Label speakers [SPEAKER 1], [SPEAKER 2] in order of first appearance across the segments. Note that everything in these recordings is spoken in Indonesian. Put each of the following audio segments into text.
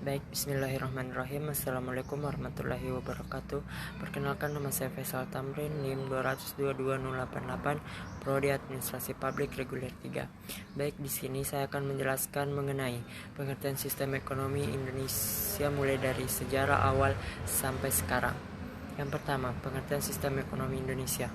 [SPEAKER 1] Baik, bismillahirrahmanirrahim. Assalamualaikum warahmatullahi wabarakatuh. Perkenalkan, nama saya Faisal Tamrin, NIM 2222088, Prodi Administrasi Publik Reguler 3. Baik, di sini saya akan menjelaskan mengenai pengertian sistem ekonomi Indonesia mulai dari sejarah awal sampai sekarang. Yang pertama, pengertian sistem ekonomi Indonesia.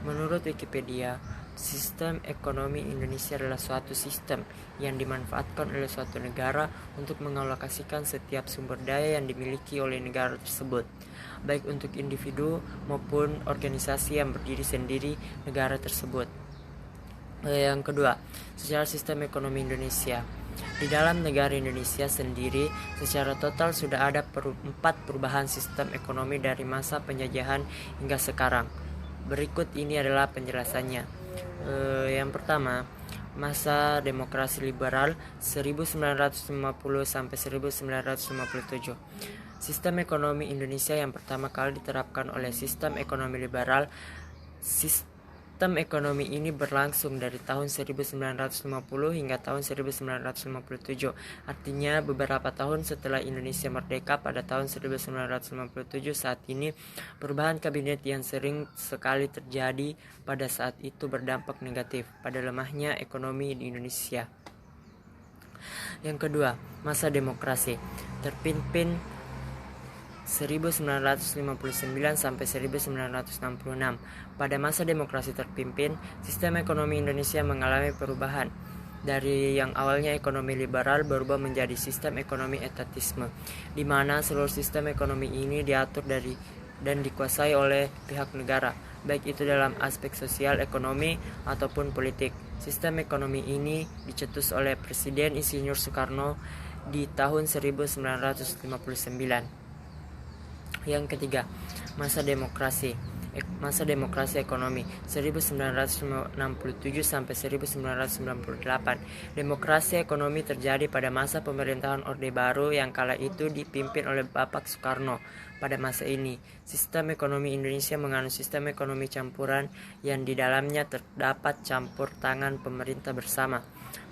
[SPEAKER 1] Menurut Wikipedia, sistem ekonomi Indonesia adalah suatu sistem yang dimanfaatkan oleh suatu negara untuk mengalokasikan setiap sumber daya yang dimiliki oleh negara tersebut, baik untuk individu maupun organisasi yang berdiri sendiri negara tersebut. Yang kedua, secara sistem ekonomi Indonesia. Di dalam negara Indonesia sendiri, secara total sudah ada 4 perubahan sistem ekonomi dari masa penjajahan hingga sekarang. Berikut ini adalah penjelasannya. Yang pertama, masa demokrasi liberal 1950 sampai 1957. Sistem ekonomi Indonesia yang pertama kali diterapkan oleh sistem ekonomi liberal. Sistem ekonomi ini berlangsung dari tahun 1950 hingga tahun 1957. Artinya beberapa tahun setelah Indonesia merdeka pada tahun 1957. Saat ini perubahan kabinet yang sering sekali terjadi pada saat itu berdampak negatif pada lemahnya ekonomi di Indonesia. Yang kedua, masa demokrasi terpimpin 1959 sampai 1966. Pada masa demokrasi terpimpin, sistem ekonomi Indonesia mengalami perubahan. Dari yang awalnya ekonomi liberal berubah menjadi sistem ekonomi etatisme, di mana seluruh sistem ekonomi ini diatur dari dan dikuasai oleh pihak negara, baik itu dalam aspek sosial, ekonomi, ataupun politik. Sistem ekonomi ini dicetus oleh Presiden Insinyur Soekarno di tahun 1959. Yang ketiga, masa demokrasi ekonomi 1967 sampai 1998. Demokrasi ekonomi terjadi pada masa pemerintahan Orde Baru yang kala itu dipimpin oleh Bapak Soekarno. Pada masa ini, sistem ekonomi Indonesia menganut sistem ekonomi campuran yang di dalamnya terdapat campur tangan pemerintah bersama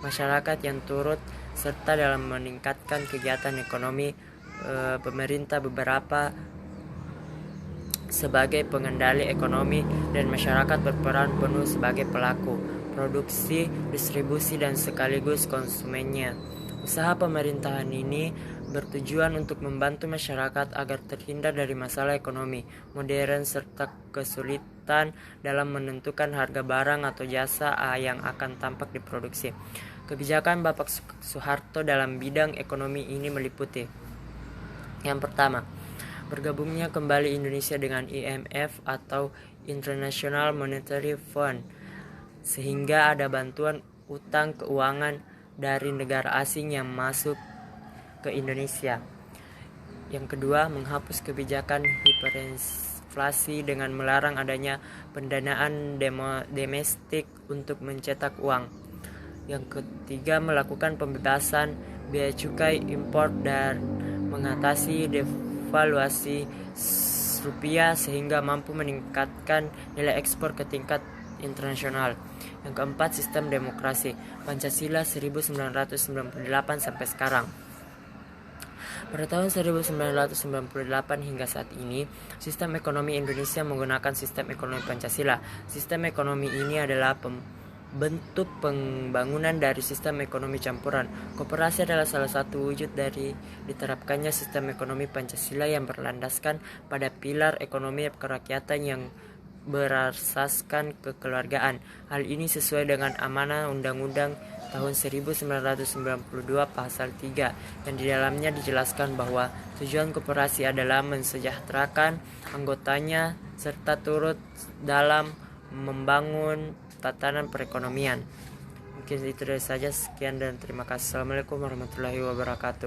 [SPEAKER 1] masyarakat yang turut serta dalam meningkatkan kegiatan ekonomi pemerintah beberapa sebagai pengendali ekonomi dan masyarakat berperan penuh sebagai pelaku produksi, distribusi, dan sekaligus konsumennya. Usaha pemerintahan ini bertujuan untuk membantu masyarakat agar terhindar dari masalah ekonomi modern serta kesulitan dalam menentukan harga barang atau jasa yang akan tampak diproduksi. Kebijakan Bapak Soeharto dalam bidang ekonomi ini meliputi: yang pertama, bergabungnya kembali Indonesia dengan IMF atau International Monetary Fund, sehingga ada bantuan utang keuangan dari negara asing yang masuk ke Indonesia. Yang kedua, menghapus kebijakan hiperinflasi dengan melarang adanya pendanaan domestik untuk mencetak uang. Yang ketiga, melakukan pembebasan bea cukai impor dan mengatasi devaluasi rupiah sehingga mampu meningkatkan nilai ekspor ke tingkat internasional. Yang keempat, sistem demokrasi Pancasila 1998 sampai sekarang. Pada tahun 1998 hingga saat ini, sistem ekonomi Indonesia menggunakan sistem ekonomi Pancasila. Sistem ekonomi ini adalah bentuk pembangunan dari sistem ekonomi campuran. Koperasi adalah salah satu wujud dari diterapkannya sistem ekonomi Pancasila yang berlandaskan pada pilar ekonomi kerakyatan yang berasaskan kekeluargaan. Hal ini sesuai dengan amanah Undang-Undang tahun 1992 pasal 3 yang di dalamnya dijelaskan bahwa tujuan koperasi adalah mensejahterakan anggotanya serta turut dalam membangun tatanan perekonomian. Mungkin itu saja, sekian dan terima kasih. Assalamualaikum warahmatullahi wabarakatuh.